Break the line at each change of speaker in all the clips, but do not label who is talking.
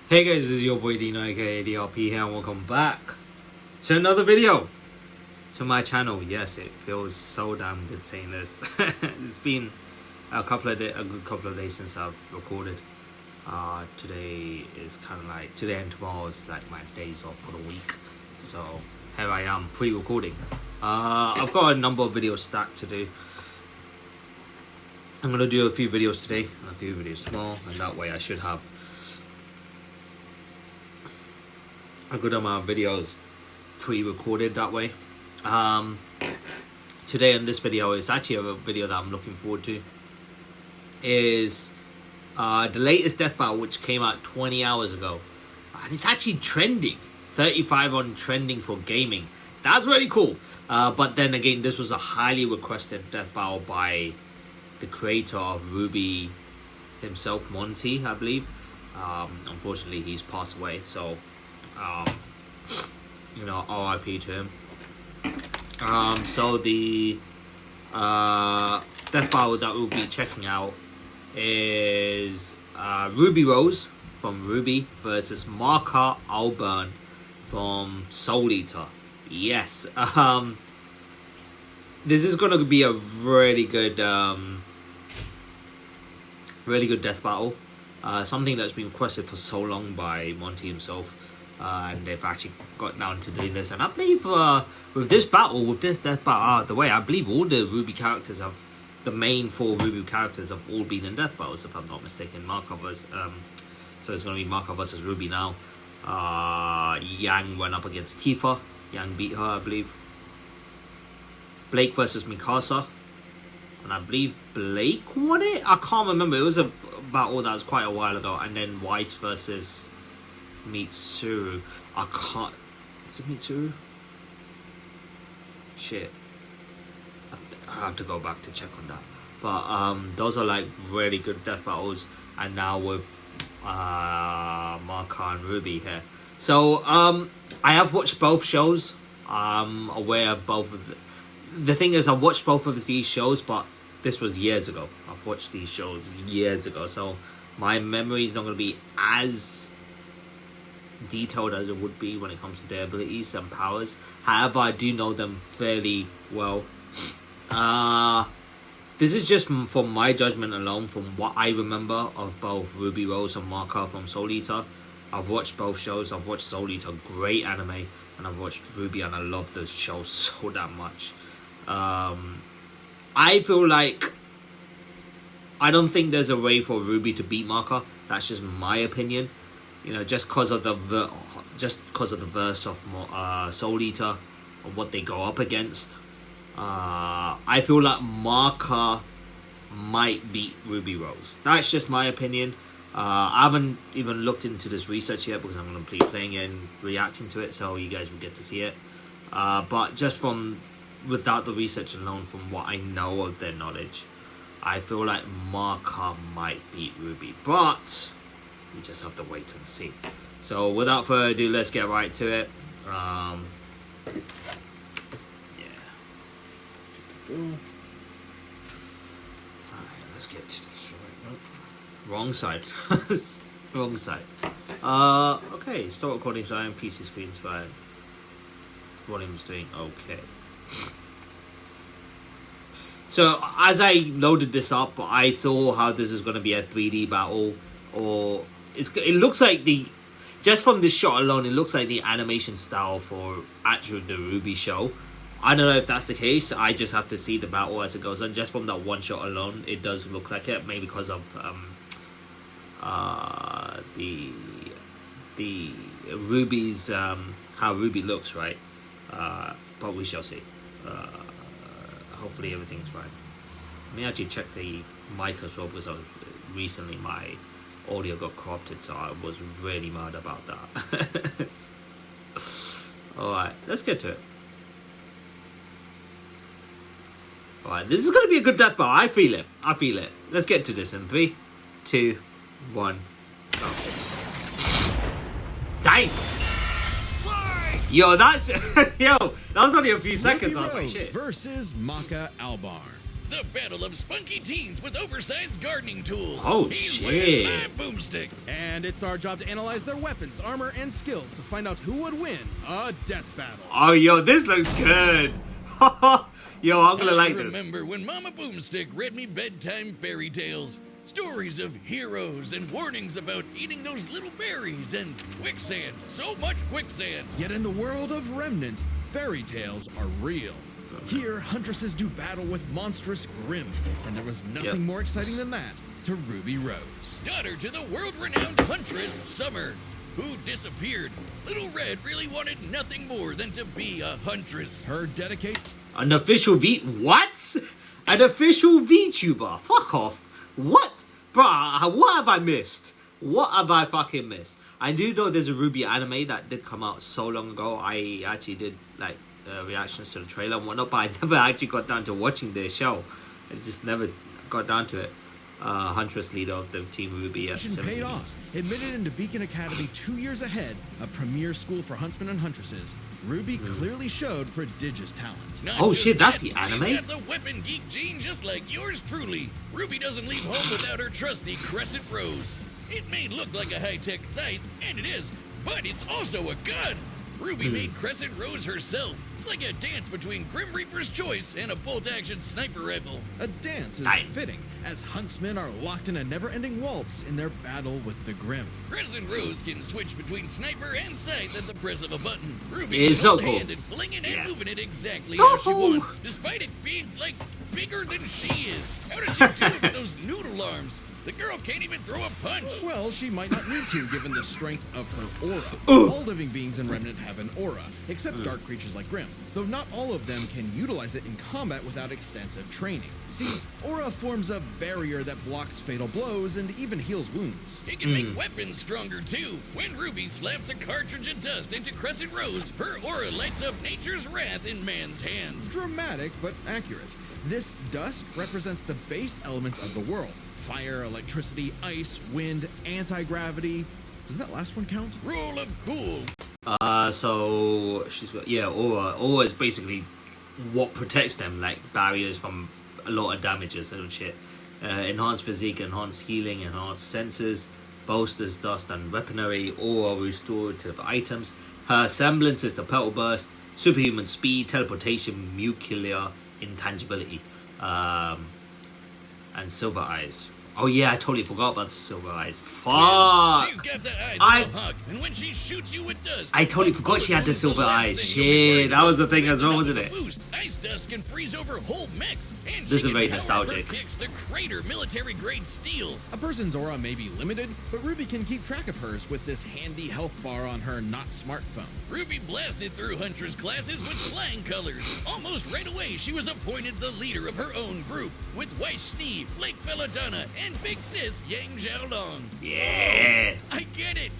Hey guys, this is your boy Dino aka DRP here and welcome back to another video to my channel. Yes, it feels so damn good saying this. It's been a good couple of days since I've recorded. Today is kind of like, today and tomorrow is like my days off for the week. So here I am pre-recording. I've got a number of videos stacked to do. I'm going to do a few videos today and a few videos tomorrow, and that way I should have a good amount of videos pre-recorded that way. Today in this video is actually a video that I'm looking forward to. Is the latest death battle, which came out 20 hours ago, and it's actually trending 35 on trending for gaming. That's really cool. But then again, this was a highly requested death battle by the creator of RWBY himself, Monty, I believe. Unfortunately, he's passed away, so you know, RIP to him. So the death battle that we'll be checking out is Ruby Rose from RWBY versus Maka Albarn from Soul Eater. Yes, this is gonna be a really good death battle. Something that's been requested for so long by Monty himself. And they've actually got down to doing this, and I believe with this death battle out of the way, I believe all the RWBY characters have, the main 4 RWBY characters have all been in death battles, if I'm not mistaken. So it's going to be Maka versus RWBY now. Yang went up against Tifa. Yang beat her, I believe. Blake versus Mikasa, and I believe Blake won it. I can't remember. It was a battle that was quite a while ago. And then Weiss versus Mitsuru. I can't. Is it Mitsuru? Shit. I have to go back to check on that. But those are like really good death battles. And now with Maka and RWBY here. So I have watched both shows. I'm aware of both of the thing is, I watched both of these shows, but this was years ago. I've watched these shows years ago, so my memory is not going to be as detailed as it would be when it comes to their abilities and powers. However, I do know them fairly well. This is just from my judgment alone, from what I remember of both Ruby Rose and Maka from Soul Eater. I've watched both shows. I've watched Soul Eater, great anime, and I've watched RWBY, and I love those shows so damn much. I feel like I don't think there's a way for RWBY to beat Maka. That's just my opinion. You know, just because of the verse of Soul Eater and what they go up against. I feel like Maka might beat Ruby Rose. That's just my opinion. I haven't even looked into this research yet because I'm going to be playing it and reacting to it, so you guys will get to see it. But just without the research alone, from what I know of their knowledge, I feel like Maka might beat RWBY, but we just have to wait and see. So without further ado, let's get right to it. Yeah. Alright, let's get to this right now. Wrong side. Wrong side. Okay, start recording fine, PC screen's fine. Volume's doing okay. So as I loaded this up, I saw how this is going to be a 3D battle, or it looks like just from this shot alone, it looks like the animation style for actually the RWBY show. I don't know if that's the case. I just have to see the battle as it goes on. Just from that one shot alone, it does look like it. Maybe because of the RWBY's how RWBY looks, right? But we shall see. Hopefully everything's fine. Let me actually check the mic as well, because recently my audio got corrupted, so I was really mad about that. Alright, let's get to it. Alright, this is going to be a good death battle. I feel it. I feel it. Let's get to this in 3, 2, 1, go. Dang! Yo, that was only a few seconds. I was like, shit.
Versus Maka Albarn. The battle of spunky teens with oversized gardening tools.
Oh,
He's
shit.
my boomstick.
And it's our job to analyze their weapons, armor, and skills to find out who would win a death battle.
Oh, yo, this looks good. Yo, I'm gonna like this.
I remember when Mama Boomstick read me bedtime fairy tales. Stories of heroes and warnings about eating those little berries and quicksand. So much quicksand.
Yet in the world of Remnant, fairy tales are real. Here, huntresses do battle with monstrous Grimm, and there was nothing more exciting than that to Ruby Rose.
Daughter to the world-renowned huntress, Summer, who disappeared. Little Red really wanted nothing more than to be a huntress.
Her dedicate...
An official what? An official VTuber? Fuck off. What? Bruh, what have I missed? What have I fucking missed? I do know there's a RWBY anime that did come out so long ago. I actually did, like, reactions to the trailer and whatnot, but I never actually got down to watching their show. I just never got down to it. Huntress leader of the Team RWBY at 17.
Paid off. Admitted into Beacon Academy 2 years ahead, a premier school for huntsmen and huntresses, Ruby clearly showed prodigious talent.
Oh shit, that's the anime?
She's got the weapon geek gene just like yours truly. Ruby doesn't leave home without her trusty Crescent Rose. It may look like a high-tech scythe, and it is, but it's also a gun. Ruby made Crescent Rose herself. It's like a dance between Grim Reaper's Choice and a bolt-action sniper rifle.
A dance is fitting, as huntsmen are locked in a never-ending waltz in their battle with the Grimm.
Crescent Rose can switch between sniper and scythe at the press of a button. Ruby
is
can
so
hold
cool.
hand and fling it and moving it exactly how she wants, despite it being, like, bigger than she is. How does she do it with those noodle arms? The girl can't even throw a punch.
Well, she might not need to, given the strength of her aura. All living beings in Remnant have an aura, except dark creatures like Grimm, though not all of them can utilize it in combat without extensive training. See, aura forms a barrier that blocks fatal blows and even heals wounds.
It can make weapons stronger, too. When Ruby slaps a cartridge of dust into Crescent Rose, her aura lights up nature's wrath in man's hand.
Dramatic, but accurate. This dust represents the base elements of the world. Fire, electricity, ice, wind, anti-gravity. Does that last one count?
Rule of cool.
So she's got aura. Aura is basically what protects them, like barriers from a lot of damages and shit. Enhanced physique, enhanced healing, enhanced senses, bolsters dust and weaponry, aura restorative items. Her semblance is the petal burst, superhuman speed, teleportation, nuclear intangibility, and silver eyes. Oh yeah, I totally forgot about the silver eyes. Fuck!
She's got the eyes of a hawk, and when she shoots you with dust,
I totally forgot she had the silver eyes. Shit, that was the thing as well, wasn't it?
Ice dust can freeze over whole mechs, and
This is
she
very
can power her
nostalgic.
kicks to crater military-grade steel.
A person's aura may be limited, but Ruby can keep track of hers with this handy health bar on her not smartphone.
Ruby blasted through Huntress classes with flying colors. Almost right away, she was appointed the leader of her own group, with Weiss Schnee, Blake Belladonna, and Big Sis Yang Xiaolong.
Yeah.
I get it.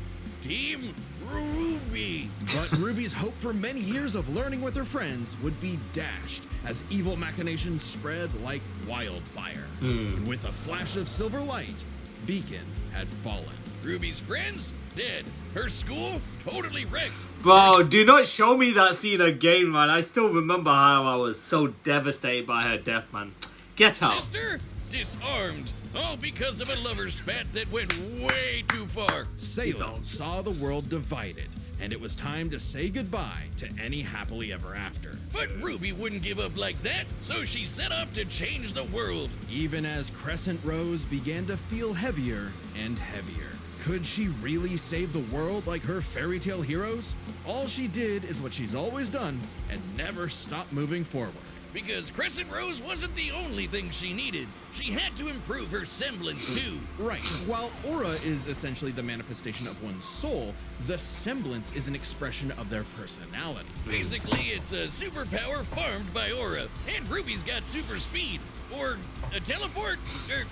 Team Ruby.
But Ruby's hope for many years of learning with her friends would be dashed as evil machinations spread like wildfire. And with a flash of silver light, Beacon had fallen.
Ruby's friends? Dead. Her school? Totally wrecked.
Bro, do not show me that scene again, man. I still remember how I was so devastated by her death, man. Get out.
Sister? Disarmed. All because of a lover spat that went way too far.
Salem saw the world divided, and it was time to say goodbye to any happily ever after.
But Ruby wouldn't give up like that, so she set off to change the world.
Even as Crescent Rose began to feel heavier and heavier. Could she really save the world like her fairy tale heroes? All she did is what she's always done and never stopped moving forward.
Because Crescent Rose wasn't the only thing she needed. She had to improve her semblance, too.
Right. While aura is essentially the manifestation of one's soul, the semblance is an expression of their personality.
Basically, it's a superpower farmed by aura. And Ruby's got super speed. Or a teleport. Or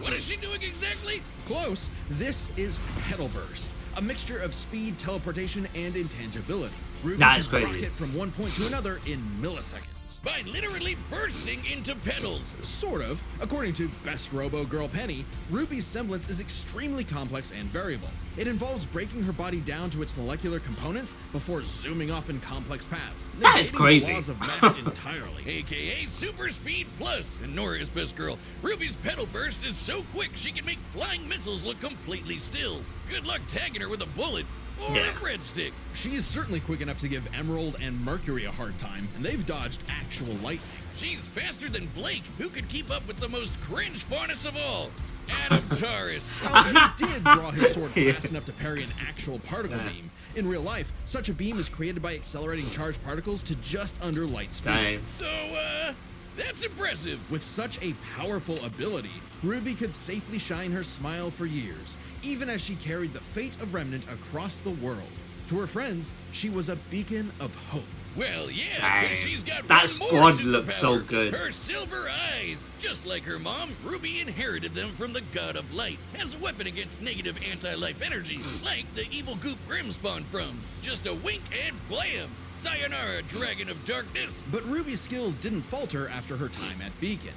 what is she doing exactly?
Close. This is Petal Burst, a mixture of speed, teleportation, and intangibility. Ruby
That's
can
crazy.
rocket from one point to another in milliseconds.
By literally bursting into petals.
Sort of. According to Best Robo Girl Penny, Ruby's semblance is extremely complex and variable. It involves breaking her body down to its molecular components before zooming off in complex paths.
That is
negating
crazy.
The laws of mass entirely.
AKA Super Speed Plus. And Nora's best girl. Ruby's pedal burst is so quick she can make flying missiles look completely still. Good luck tagging her with a bullet or a breadstick.
She is certainly quick enough to give Emerald and Mercury a hard time, and they've dodged actual lightning.
She's faster than Blake, who could keep up with the most cringe faunus of all, Adam Taurus.
Well, he did draw his sword fast enough to parry an actual particle beam. In real life, such a beam is created by accelerating charged particles to just under light speed.
Dang.
So, that's impressive.
With such a powerful ability, RWBY could safely shine her smile for years, even as she carried the fate of Remnant across the world. To her friends, she was a beacon of hope.
Well, yeah,
Dang.
'cause she's got
That
one more
squad looks so
superpower,
good.
Her silver eyes. Just like her mom, Ruby inherited them from the god of light as a weapon against negative anti-life energy, like the evil goop Grim spawned from. Just a wink and blam! Sayonara, dragon of darkness.
But RWBY's skills didn't falter after her time at Beacon.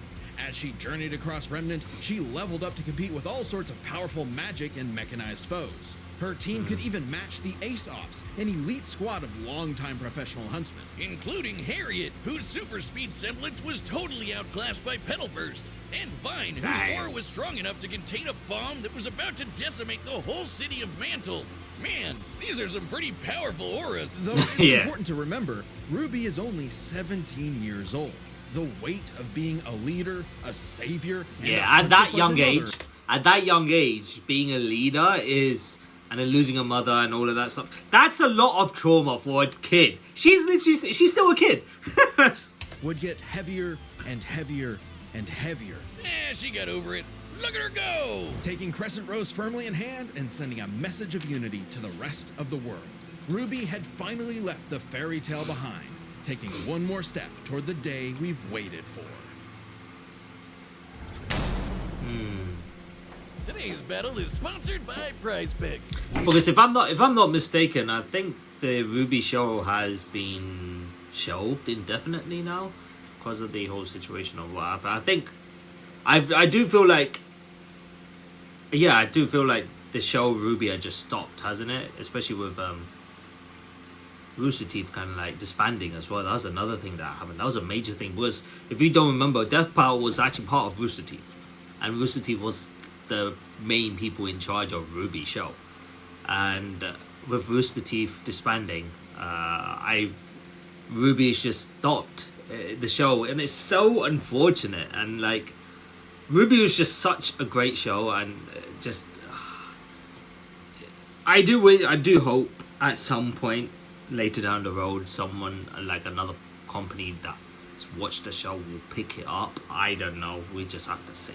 As she journeyed across Remnant, she leveled up to compete with all sorts of powerful magic and mechanized foes. Her team could even match the Ace Ops, an elite squad of longtime professional huntsmen.
Including Harriet, whose super speed semblance was totally outclassed by Pedal Burst, and Vine, whose
Dang.
aura was strong enough to contain a bomb that was about to decimate the whole city of Mantle. Man, these are some pretty powerful auras.
Though it's
Yeah.
important to remember, RWBY is only 17 years old. The weight of being a leader, a savior, and a
Yeah,
huntress
at
like
that young age, being a leader is, and then losing a mother and all of that stuff. That's a lot of trauma for a kid. She's still a kid.
would get heavier and heavier and heavier.
She got over it. Look at her go!
Taking Crescent Rose firmly in hand and sending a message of unity to the rest of the world. RWBY had finally left the fairy tale behind, taking one more step toward the day we've waited for.
Today's battle is sponsored by Prize Picks.
Because if I'm not mistaken, I think the RWBY show has been shelved indefinitely now because of the whole situation of what happened. I think I do feel like the show RWBY had just stopped, hasn't it? Especially with Rooster Teeth kind of like disbanding as well. That was another thing that happened. That was a major thing because if you don't remember, Death Power was actually part of Rooster Teeth, and Rooster Teeth was the main people in charge of RWBY show. And with Rooster Teeth disbanding, RWBY's just stopped the show, and it's so unfortunate. And like, RWBY was just such a great show, and just I do hope at some point later down the road, someone like another company that's watched the show will pick it up. I don't know. We just have to see.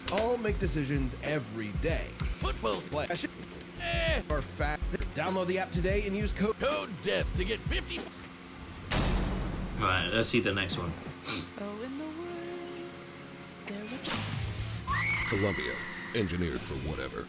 All make decisions every day.
Football
Splash
Eh,
are fat. Download the app today and use code.
code DEATH to get 50.
Right, let's see the next one.
Oh, in the woods, there was
Columbia, engineered for whatever.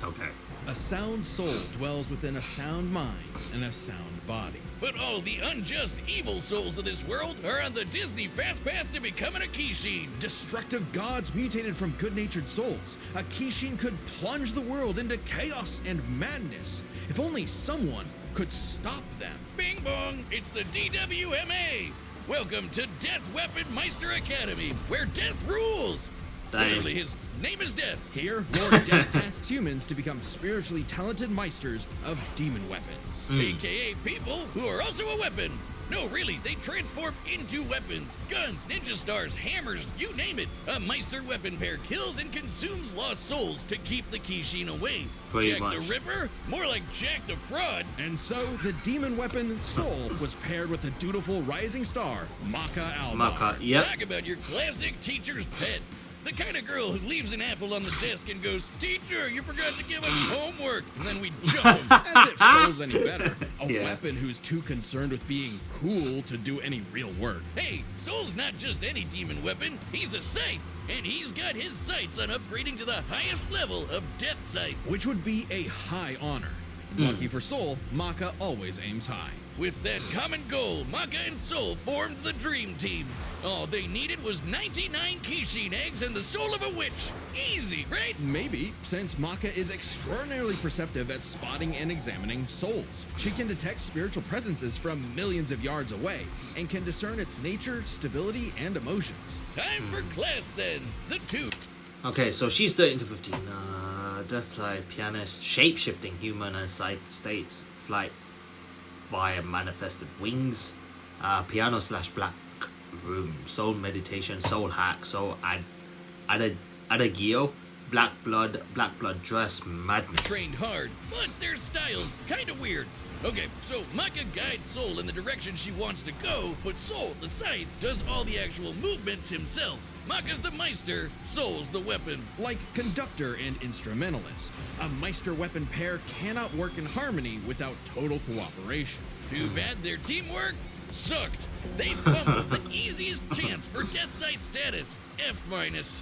Okay.
A sound soul dwells within a sound mind and a sound body.
But all the unjust, evil souls of this world are on the Disney Fast Pass to becoming a Kishin.
Destructive gods mutated from good-natured souls. A Kishin could plunge the world into chaos and madness. If only someone could stop them.
Bing bong, it's the DWMA. Welcome to Death Weapon Meister Academy, where death rules.
Dang.
Literally, his name is Death.
Here, Lord Death tasks humans to become spiritually talented meisters of demon weapons.
AKA people who are also a weapon. No, really, they transform into weapons. Guns, ninja stars, hammers, you name it. A Meister weapon pair kills and consumes lost souls to keep the Kishin away.
Pretty
Jack
much.
the Ripper? More like Jack the Fraud.
And so, the demon weapon Soul was paired with the dutiful rising star, Maka Albarn.
Maka, yep.
Talk about your classic teacher's pet. The kind of girl who leaves an apple on the desk and goes, "Teacher, you forgot to give us homework." And then we jump him.
As if Soul's any better. A
Yeah.
weapon who's too concerned with being cool to do any real work.
Hey, Soul's not just any demon weapon. He's a scythe. And he's got his sights on upgrading to the highest level of Death Scythe.
Which would be a high honor. Lucky for Soul, Maka always aims high.
With that common goal, Maka and Soul formed the Dream Team. All they needed was 99 Kishin eggs and the soul of a witch. Easy, right?
Maybe, since Maka is extraordinarily perceptive at spotting and examining souls. She can detect spiritual presences from millions of yards away and can discern its nature, stability, and emotions.
Time for class then. The two.
Okay, so she's 13 to 15. Death side, pianist, shape-shifting human and scythe states, flight via manifested wings, piano slash black room, soul meditation, soul hack, soul adagio, black blood dress, madness.
Trained hard, but their style's kinda weird. Okay, so Maka guides Soul in the direction she wants to go, but Soul, the scythe, does all the actual movements himself. Maka's the Meister, Soul's the weapon.
Like conductor and instrumentalist, a Meister weapon pair cannot work in harmony without total cooperation.
Too bad their teamwork sucked. They fumbled the easiest chance for Death Sight status, F-.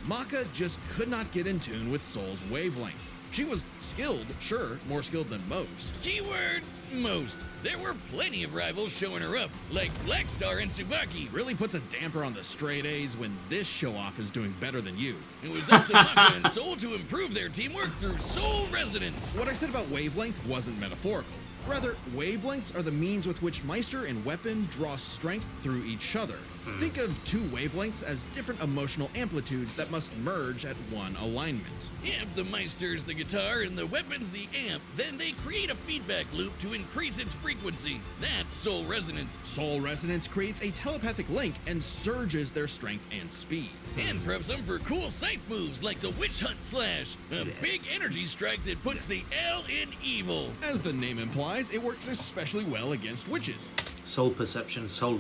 Maka just could not get in tune with Soul's wavelength. She was skilled, sure, more skilled than most.
Keyword, most. There were plenty of rivals showing her up, like Blackstar and Tsubaki.
Really puts a damper on the straight A's when this show-off is doing better than you.
It was up to Maka and Soul to improve their teamwork through Soul Resonance.
What I said about wavelength wasn't metaphorical. Rather, wavelengths are the means with which Meister and weapon draw strength through each other. Think of two wavelengths as different emotional amplitudes that must merge at one alignment.
If the Meister's the guitar and the weapon's the amp, then they create a feedback loop to increase its frequency. That's Soul Resonance.
Soul Resonance creates a telepathic link and surges their strength and speed.
And preps them for cool sight moves like the Witch Hunt Slash, a big energy strike that puts the L in evil.
As the name implies, it works especially well against witches.
Soul perception, soul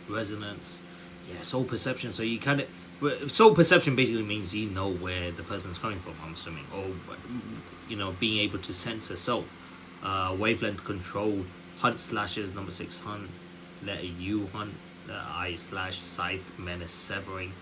resonance. Yeah, soul perception. So you kind of soul perception basically means you know where the person's coming from. I'm assuming, or being able to sense a soul. Wavelength control. Hunt slashes number 6 hunt. Letter U hunt. I slash scythe menace severing.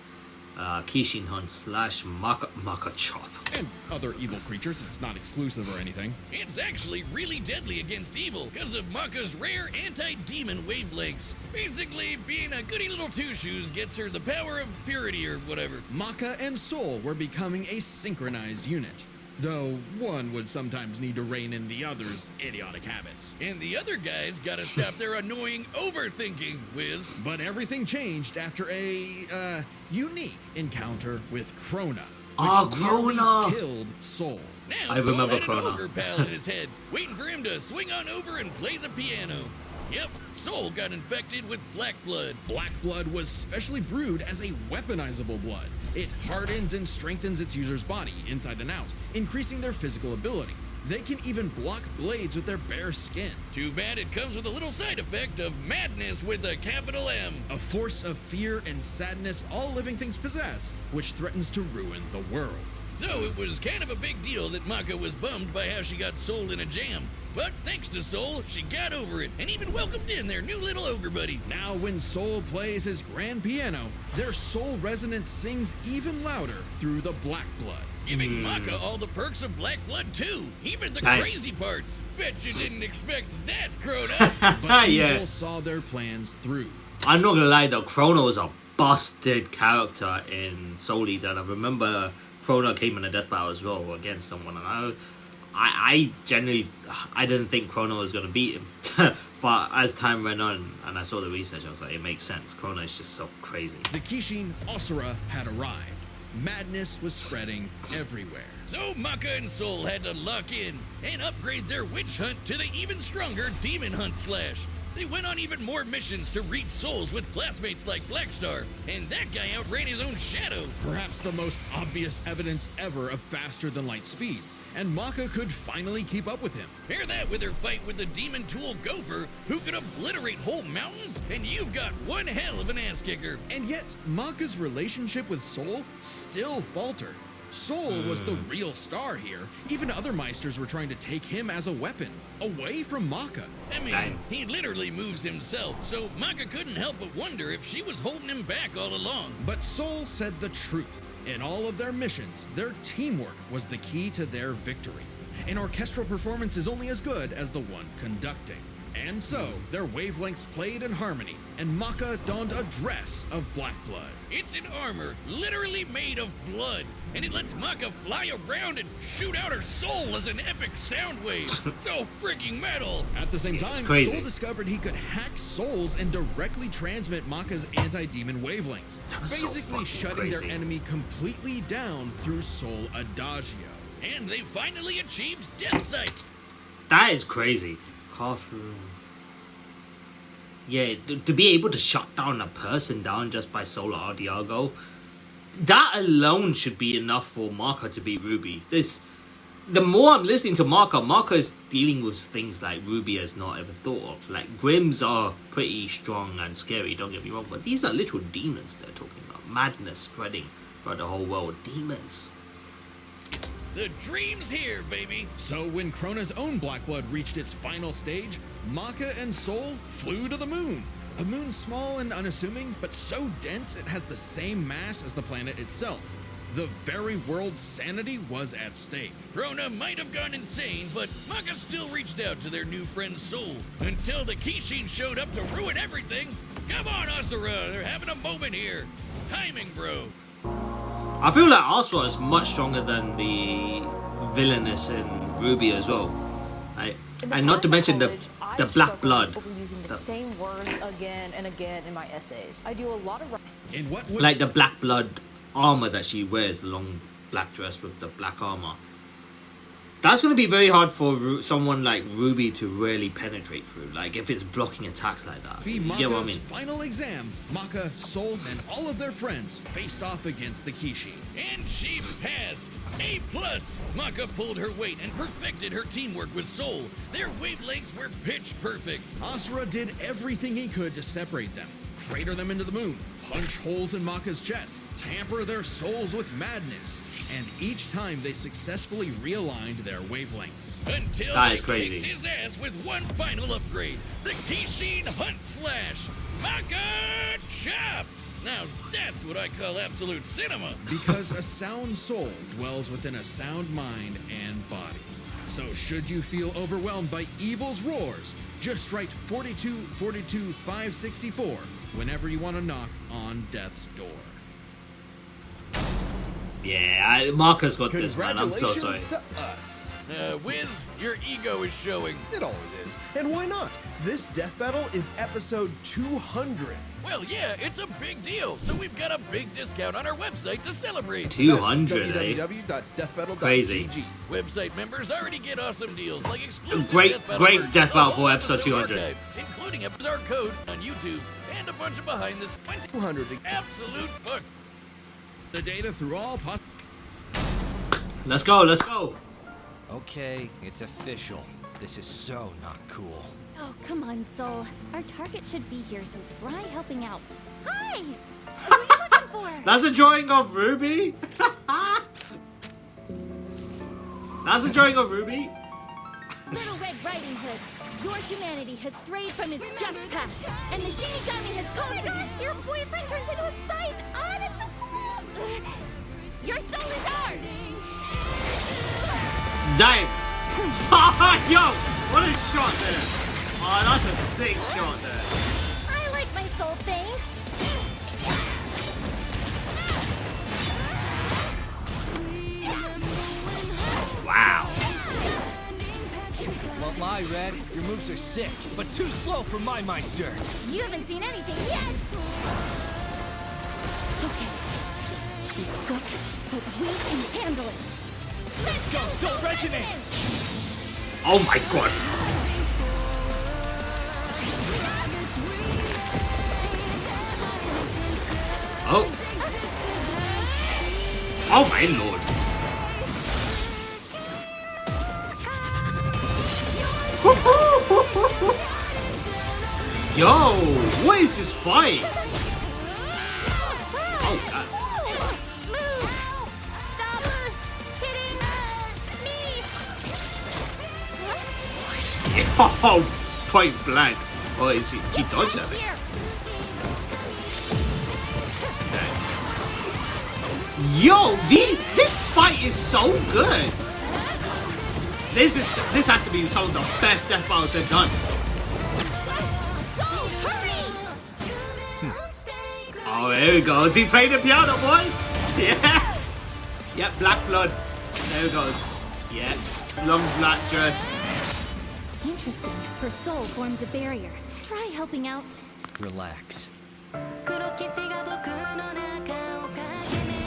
Kishin hunt slash Maka chop.
And other evil creatures, it's not exclusive or anything.
It's actually really deadly against evil because of Maka's rare anti-demon wavelengths. Basically, being a goody little two-shoes gets her the power of purity or whatever.
Maka and Soul were becoming a synchronized unit, though one would sometimes need to rein in the other's idiotic habits.
And the other guys gotta stop their annoying overthinking, Wiz.
But everything changed after a, unique encounter with Krona. which nearly
Krona!
killed Soul.
Now
I
Soul
remember
had an
Krona.
ogre pal in his head, waiting for him to swing on over and play the piano. Yep, Soul got infected with black blood.
Black blood was specially brewed as a weaponizable blood. It hardens and strengthens its user's body, inside and out, increasing their physical ability. They can even block blades with their bare skin.
Too bad it comes with a little side effect of madness with a capital M.
A force of fear and sadness all living things possess, which threatens to ruin the world.
So it was kind of a big deal that Maka was bummed by how she got sold in a jam. But thanks to Soul, she got over it and even welcomed in their new little ogre buddy.
Now when Soul plays his grand piano, their soul resonance sings even louder through the black blood.
Giving Maka all the perks of black blood too, even the
Dang.
crazy parts. Bet you didn't expect that, Crota.
But
Yeah.
Evil saw their plans through.
I'm not gonna lie though, Krona was a busted character in Soul Eater, and I remember Krona came in a death battle as well against someone, and I genuinely didn't think Krona was gonna beat him. But as time went on and I saw the research, I was like, it makes sense. Krona is just so crazy.
The Kishin Asura had arrived. Madness was spreading everywhere.
So Maka and Soul had to lock in and upgrade their witch hunt to the even stronger demon hunt slash. They went on even more missions to reach souls with classmates like Blackstar, and that guy outran his own shadow.
Perhaps the most obvious evidence ever of faster than light speeds, and Maka could finally keep up with him.
Pair that with her fight with the demon tool Gopher, who could obliterate whole mountains, and you've got one hell of an ass kicker.
And yet, Maka's relationship with Soul still faltered. Soul was the real star here. Even other Meisters were trying to take him as a weapon, away from Maka.
I mean,
Dang.
he literally moves himself, so Maka couldn't help but wonder if she was holding him back all along.
But Soul said the truth. In all of their missions, their teamwork was the key to their victory. An orchestral performance is only as good as the one conducting. And so, their wavelengths played in harmony, and Maka donned a dress of black blood.
It's an armor literally made of blood, and it lets Maka fly around and shoot out her soul as an epic sound wave. So freaking metal!
At the same
It's
time,
crazy.
Soul discovered he could hack souls and directly transmit Maka's anti-demon wavelengths,
was so
basically
fucking
shutting
crazy.
their enemy completely down through Soul Adagio.
And they finally achieved Death Sight.
That is crazy. Carthroom. Yeah, to be able to shut down a person down just by Solar Ardiago, that alone should be enough for Maka to beat RWBY. The more I'm listening to Maka is dealing with things like RWBY has not ever thought of. Like, Grims are pretty strong and scary, don't get me wrong, but these are literal demons they're talking about. Madness spreading throughout the whole world. Demons.
The dream's here, baby.
So when Krona's own black blood reached its final stage, Maka and Soul flew to the moon. A moon small and unassuming, but so dense it has the same mass as the planet itself. The very world's sanity was at stake.
Rona might have gone insane, but Maka still reached out to their new friend Soul until the Kishin showed up to ruin everything. Come on, Asura, they're having a moment here. Timing, bro.
I feel like Asura is much stronger than the villainess in RWBY as well. Right? And not to mention the black blood.
Using the same words again and again in my essays. I do a lot of
In what would
Like the black blood armor that she wears, the long black dress with the black armor. That's going to be very hard for someone like RWBY to really penetrate through. Like, if it's blocking attacks like that.
be
You
Maka's
get what I mean?
final exam, Maka, Soul, and all of their friends faced off against the Kishi.
And she passed. A+. Maka pulled her weight and perfected her teamwork with Soul. Their wavelengths were pitch perfect.
Asura did everything he could to separate them, crater them into the moon, punch holes in Maka's chest, tamper their souls with madness, and each time they successfully realigned their wavelengths.
Until
That
they
is crazy.
kicked his ass with one final upgrade. The Kishin Hunt Slash. Maka Chop. Now that's what I call absolute cinema.
Because a sound soul dwells within a sound mind and body. So should you feel overwhelmed by evil's roars, just write 4242564 whenever you want to knock on death's door.
Yeah, Maka's got this, man. I'm so sorry.
Congratulations to us.
Wiz, your ego is showing.
It always is. And why not? This death battle is episode 200.
Well, yeah, it's a big deal, so we've got a big discount on our website to celebrate.
200,
That's
eh?
www.deathbattle.gg.
Crazy.
Website members already get awesome deals like exclusive
Great
Death Battle
Death
merch,
Battle
a
for
whole
episode 200.
archive, including episode code on YouTube and a bunch of behind the
200.
absolute fuck.
The data through all possible.
Let's go, let's go.
Okay, it's official. This is so not cool.
Oh, come on, Soul. Our target should be here, so try helping out. Hi! What are you looking for?
That's a drawing of RWBY? That's a drawing of RWBY?
Little Red Riding Hood, your humanity has strayed from its just path, and the Shinigami has called. Oh my gosh, your boyfriend turns into a scythe! Oh, that's so cool! Your soul is ours!
Damn. Yo, what a shot there. Oh, that's a sick shot there.
I like my soul, thanks.
Wow.
Won't lie, Red. Your moves are sick, but too slow for my Meister.
You haven't seen anything yet. Focus. She's good, but we can handle it.
Let's go, Soul Resonance!
Oh my god. Oh. Oh my lord. Yo, what is this fight? Oh god.
Move! Stop hitting me!
Oh, point blank. Oh, she dodged that thing.
Here!
Yo, this fight is so good. This has to be some of the best death battles they've done. Oh, there he goes. He's playing the piano, boy. Yeah. Yep, black blood. There he goes. Yeah. Long black dress.
Interesting. Her soul forms a barrier. Try helping out.
Relax.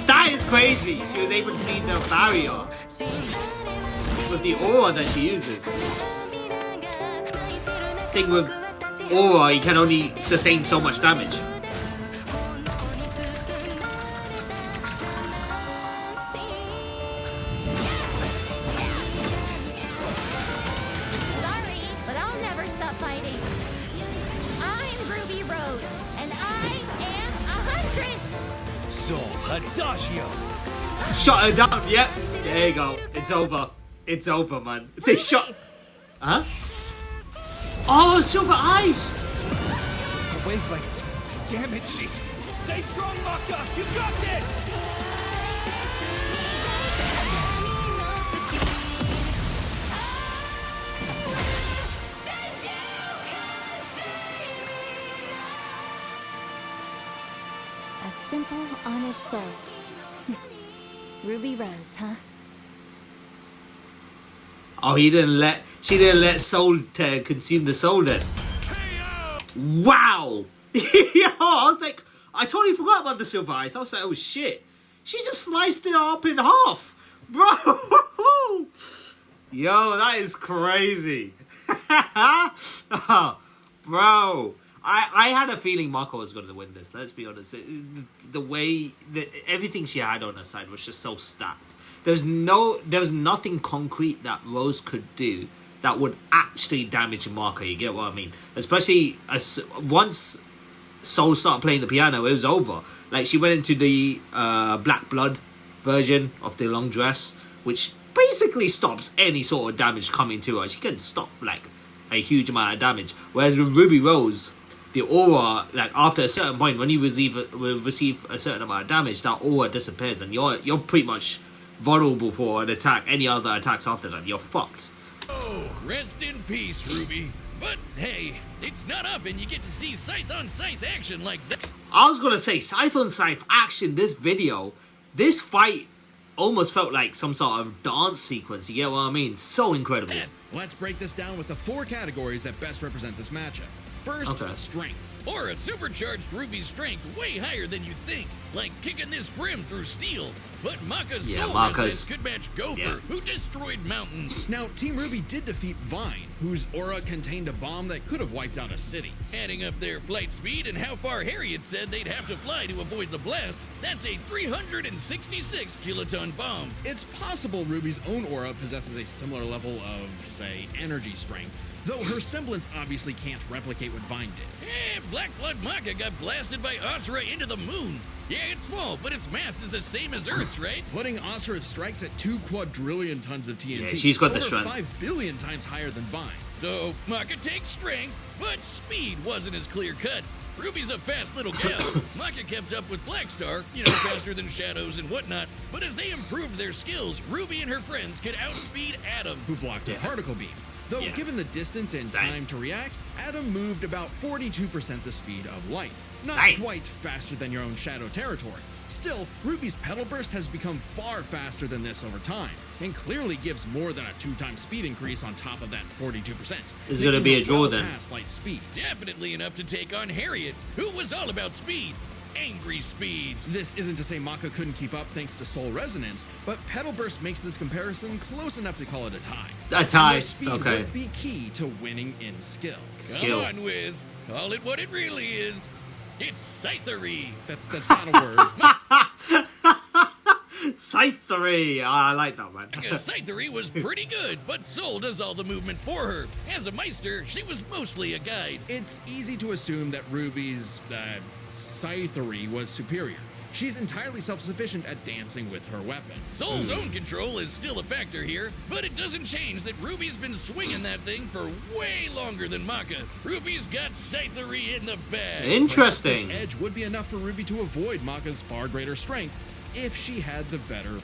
That is crazy. She was able to see the barrier with the aura that she uses. Thing with aura, you can only sustain so much damage.
Adagio.
Shot her down. Yep. There you go. It's over. It's over, man. They shot. Huh? Oh, silver eyes.
Her wavelengths. Damn it, she's. Stay strong, Maka. You got this.
A simple, honest soul. Ruby Rose, huh?
Oh, she didn't let Soul consume the soul then. Wow. Yo, I was like, I totally forgot about the silver eyes. I was like, oh shit. She just sliced it up in half. Bro. Yo, that is crazy. Bro. I had a feeling Mako was going to win this. Let's be honest. The way everything she had on her side was just so stacked. There was nothing concrete that Rose could do that would actually damage Mako. You get what I mean? Especially once Soul started playing the piano, it was over. Like she went into the Black Blood version of the long dress, which basically stops any sort of damage coming to her. She can stop like a huge amount of damage. Whereas with Ruby Rose, the aura, like after a certain point, when you receive a certain amount of damage, that aura disappears, and you're pretty much vulnerable for an attack. Any other attacks after that, you're fucked.
Oh, rest in peace, Ruby. But hey, it's not often you get to see scythe on scythe action like that.
I was gonna say scythe on scythe action. This fight almost felt like some sort of dance sequence. You get what I mean? So incredible.
Let's break this down with the 4 categories that best represent this matchup. First, strength.
Or a supercharged Ruby's strength way higher than you'd think, like kicking this Grim through steel. But Maka's soul resonance could match Gopher, who destroyed mountains.
Now, Team Ruby did defeat Vine, whose aura contained a bomb that could have wiped out a city.
Adding up their flight speed and how far Harriet said they'd have to fly to avoid the blast, that's a 366 kiloton bomb.
It's possible Ruby's own aura possesses a similar level of, say, energy strength, though her semblance obviously can't replicate what Vine did.
Black Blood Maka got blasted by Asura into the moon. Yeah, it's small, but its mass is the same as Earth's, right?
Putting Asura's strikes at 2 quadrillion tons of TNT.
Yeah, she's got the strength.
5 billion times higher than Vine.
So, Maka takes strength, but speed wasn't as clear-cut. Ruby's a fast little gal. Maka kept up with Blackstar, faster than Shadows and whatnot. But as they improved their skills, Ruby and her friends could outspeed Atom,
who blocked a particle beam. Though, given the distance and time to react, Atom moved about 42% the speed of light. Not quite faster than your own Shadow territory. Still, Ruby's Petal Burst has become far faster than this over time, and clearly gives more than a 2-time speed increase on top of that 42%.
It's gonna be a draw then.
Light speed.
Definitely enough to take on Harriet, who was all about speed. Angry speed.
This isn't to say Maka couldn't keep up thanks to Soul Resonance, but Petal Burst makes this comparison close enough to call it a tie.
A tie,
and speed would be key to winning in skill.
Come on, Wiz. Call it what it really is. It's scythery.
That's not a word.
Scythery. Oh, I like that, man.
Scythery was pretty good, but Soul does all the movement for her. As a Meister, she was mostly a guide.
It's easy to assume that Ruby's scythery was superior. She's entirely self-sufficient at dancing with her weapon.
Soul's own control is still a factor here, but it doesn't change that Ruby's been swinging that thing for way longer than Maka. Ruby's got scythery in the bag.
Interesting.
This edge would be enough for Ruby to avoid Maka's far greater strength if she had the better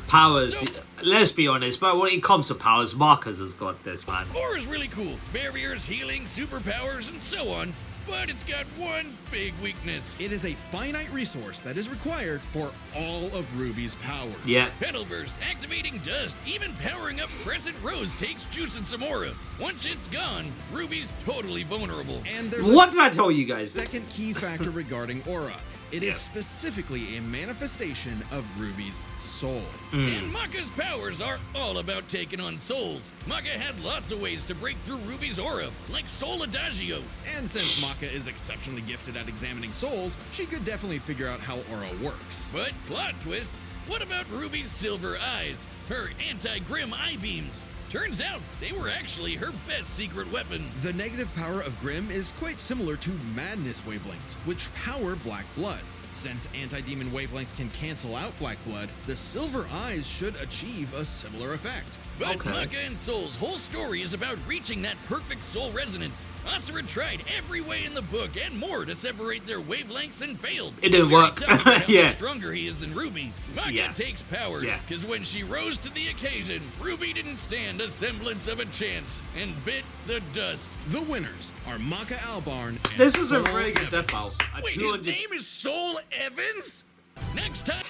powers. Let's be honest, but when it comes to powers, Maka's has got this, man.
Aura's really cool. Barriers, healing, superpowers, and so on. But it's got one big weakness.
It is a finite resource that is required for all of RWBY's powers.
Yeah.
Petal Burst, activating dust, even powering up Crescent Rose takes juice and some aura. Once it's gone, RWBY's totally vulnerable.
And there's
What did I tell you guys?
second key factor regarding aura. It is specifically a manifestation of RWBY's soul.
And Maka's powers are all about taking on souls. Maka had lots of ways to break through RWBY's aura, like Soul Adagio.
And since Maka is exceptionally gifted at examining souls, she could definitely figure out how aura works.
But, plot twist, what about RWBY's silver eyes? Her anti-Grim eye beams? Turns out they were actually her best secret weapon.
The negative power of Grim is quite similar to madness wavelengths, which power black blood. Since anti-demon wavelengths can cancel out black blood, the silver eyes should achieve a similar effect.
But
Okay.
Maka and Soul's whole story is about reaching that perfect soul resonance. Asura tried every way in the book and more to separate their wavelengths and failed.
It didn't
Very
work.
tough about how
Yeah.
much stronger he is than RWBY. Maka
Yeah.
takes powers,
Yeah.
because when she rose to the occasion, RWBY didn't stand a semblance of a chance and bit the dust.
The winners are Maka Albarn and
This is a
Soul
very good
Evans.
death battle. At
Wait, his
200
name is Soul Evans? Next time.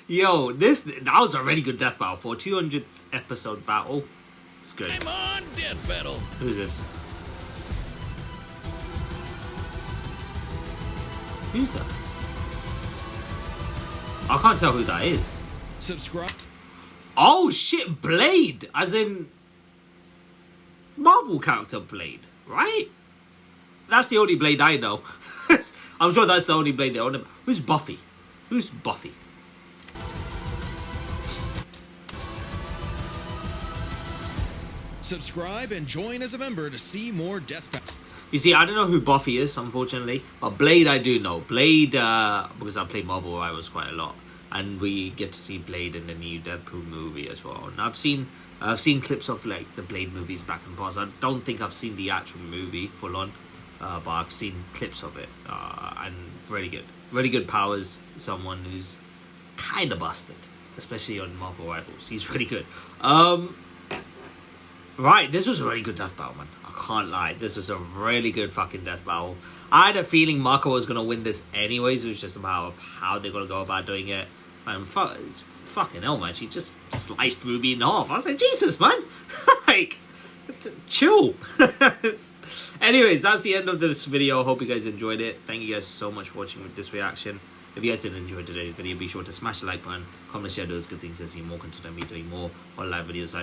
Yo, that was a really good death battle for a 200th episode battle. It's good.
I'm on Death Battle.
Who's this? Who's that? I can't tell who that is.
Subscribe.
Oh shit, Blade! As in Marvel character Blade, right? That's the only Blade I know. I'm sure that's the only Blade they own. Who's Buffy? Who's Buffy?
Subscribe and join as a member to see more death battles.
You see, I don't know who Buffy is, unfortunately, but Blade I do know. Blade, because I play Marvel Rivals quite a lot, and we get to see Blade in the new Deadpool movie as well. And I've seen clips of like the Blade movies back in the past. I don't think I've seen the actual movie full on, but I've seen clips of it, and really good powers. Someone who's kind of busted, especially on Marvel Rivals. He's really good. Right, this was a really good death battle, man. I can't lie. This was a really good fucking death battle. I had a feeling Maka was going to win this anyways. It was just about how they're going to go about doing it. And fucking hell, man. She just sliced RWBY in half. I was like, Jesus, man. Like, chill. Anyways, that's the end of this video. Hope you guys enjoyed it. Thank you guys so much for watching this reaction. If you guys did enjoy today's video, be sure to smash the like button, comment, share those good things, and see more content of me doing more live videos,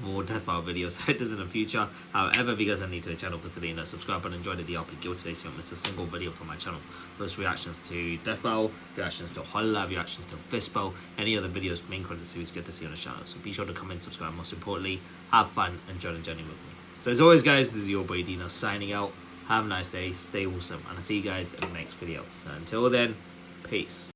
more death battle videos like this in the future. However, if you guys are new to the channel, consider that subscribe and enjoy the DRP Guild today so you don't miss a single video from my channel. Those reactions to death battle, reactions to Hololive, reactions to Vispo, any other videos, main content series, good to see on the channel. So be sure to comment, subscribe, most importantly, have fun and join the journey with me. So as always, guys, this is your boy Dino signing out. Have a nice day, stay awesome, and I'll see you guys in the next video. So until then, peace.